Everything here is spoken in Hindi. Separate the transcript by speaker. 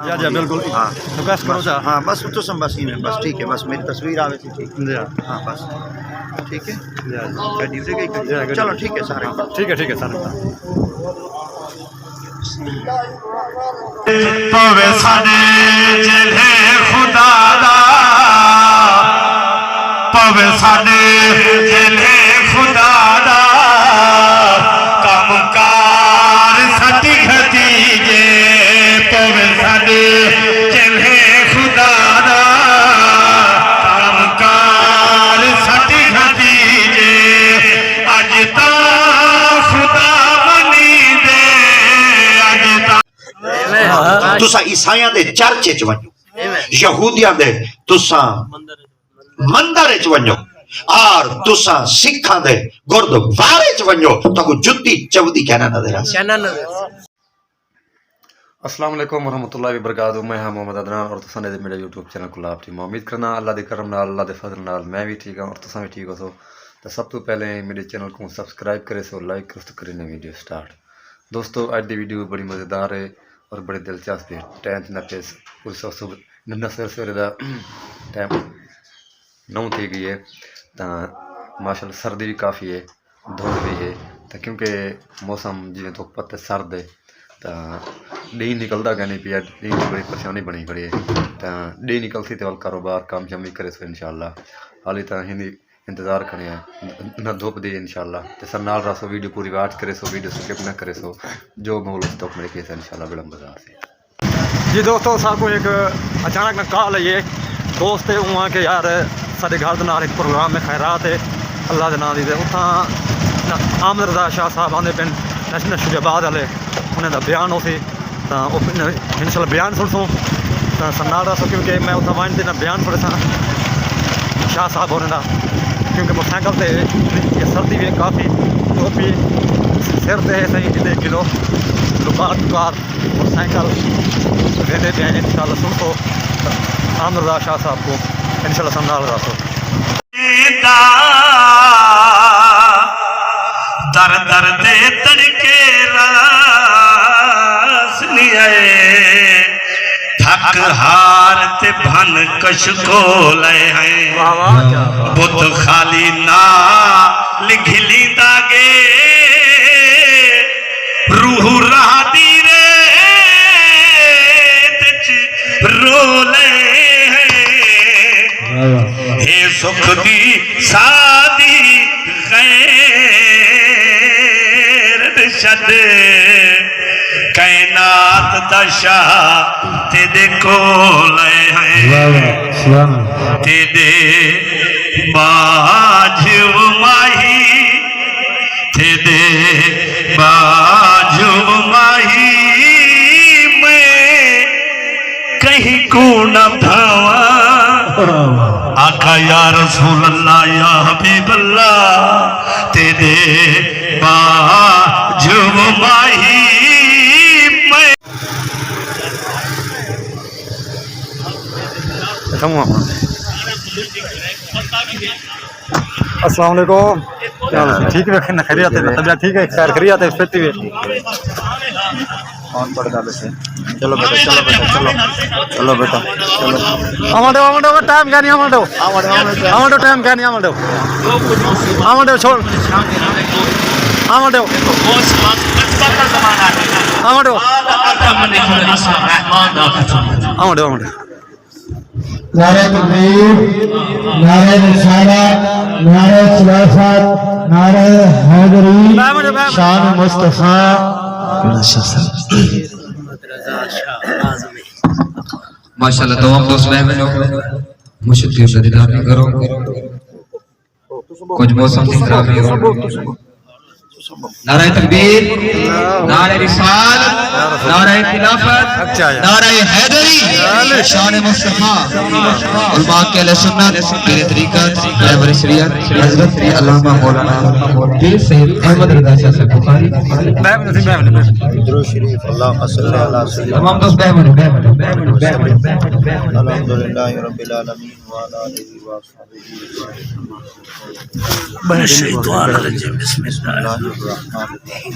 Speaker 1: जी जी बिल्कुल
Speaker 2: हाँ
Speaker 1: रिक्वेस्ट करो चा
Speaker 2: हाँ बस तो बस ही में बस ठीक है बस मेरी तस्वीर आवे थी ठीक
Speaker 1: जी
Speaker 2: हाँ बस ठीक है
Speaker 1: जी
Speaker 2: गाड़ी उठे गई चलो ठीक है सारे
Speaker 1: ठीक है सर
Speaker 3: पवे साडे जिले खुदा दा पवे साडे जिले खुदा दा कामकार सती खतीजे पवे साडे जिले खुदा दा कामकार सती खतीजे अज ता खुदा बनी दे अज ता तुसा ईसाइयां दे चर्च च वञो यहूदियां दे तुसा मंदिर च वञो और तुसा सिखां दे गुरुद्वारे च वञो ताको जुत्ती चवदी कहना नजर आसे।
Speaker 1: अस्सलाम वालेकुम रहमतुल्लाहि व बरकातहू। मैं हां मोहम्मद अदनान और तुसां ने मेरे यूट्यूब चैनल को लाभ थी। मैं उम्मीद करना अल्लाह दे करम नाल अल्लाह दे फजल नाल मैं भी ठीक हां और तुसां भी ठीक हो। तो सब तो पहले मेरे चैनल को सब्सक्राइब करे सो लाइक करो तो करें वीडियो स्टार्ट। दोस्तों आज दी वीडियो बड़ी मज़ेदार है और बड़ी दिलचस्प है। टाइम न पेस पूरी सुबह नन्ना सवेरे का टाइम 9 थी गई है तो माशाल्लाह सर्दी भी काफ़ी है धुंध भी है तो क्योंकि मौसम जिवें धुप ते सर्द है तो डी निकलता क्या नहीं पिया डी की बड़ी परेशानी बनी खड़ी है तो डी निकलती तो कारोबार काम जमी करे सो इंशाल्लाह हाली तो हिंदी इंतज़ार करने न धुप दी इंशाल्लाह तो सर नाल रसो वीडियो पूरी वाच करे सो वीडियो स्किप न करे सो जो मोल तो मेरे केस इंशाल्लाह बड़ा बाजार से। जी दोस्तों साहब एक अचानक न कॉल है ये दोस्त है वहाँ के यार साढ़े घर के नाल एक प्रोग्राम में खैरात है अल्लाह के नाम दी उतना आमद रजा शाह साहब आते पिन नेशनल शुजाबाद वाले उन्होंने बयान हो सी तो इंशाल्लाह बयान सुनसो तो सर नाल रसो क्योंकि मैं उतना वन दिन बयान पढ़े सा शाह साहब होने का क्योंकि मोटरसाइकिल से सर्दी भी काफ़ी टोपी सिर से है सही जिले किलो दुकान मोटरसाइकिल रहने पे हैं इंशाल्लाह सुन तो आमद रजा शाह साहब को इंशाल्लाह संभाल रहा दर दर दे तड़के रासनी थक हार ते भन कश को लय हैं बुत खाली ना लिखली दागे रूह राह दी रे रोले हे सुख दी सादी गैर शद कैनात दशा तेरे कोल है तेरे बाज माही तेरे बाज माही मैं कहीं को न भावा आका या रसूल अल्लाह या हबीब अल्लाह तेरे बाज माही अस्सलाम वालेकुम ठीक है न खैरियत है तबीयत ठीक है खैर खैरियत है फिरती है कौन पड़ता वैसे चलो बेटा चलो बेटा चलो आमडो टाइम क्या नहीं आमडो टाइम क्या नहीं आमडो छोड़ आमडो
Speaker 4: नारे तकबीर, नारे रिसालत, नारे खिलाफत, नारे हैदरी, शान मुस्तफा।
Speaker 5: माशाल्लाह तमाम दोस्त बहनों मुश्किल की सदीदार नहीं करो कुछ मौसम की खराबी हो नारे तकबीर नारे रिसालत नारे खिलाफत नारे हैदरी शान मुस्तफा उलमा के अहले सुन्नत पीर तरीकत रहबर शरीयत हजरत अल्लामा मौलाना पीर सैयद अहमद रजा शाह साहब बुखारी
Speaker 2: दुरूद शरीफ अल्लाहुम्मा सल्ली अला सय्यिदना
Speaker 5: तमाम दोस्त बहनों
Speaker 2: अल्हम्दुलिल्लाहि रब्बिल आलमीन व अला आलिहि व अस्हाबिही बिस्मिल्लाहिर रहमानिर रहीम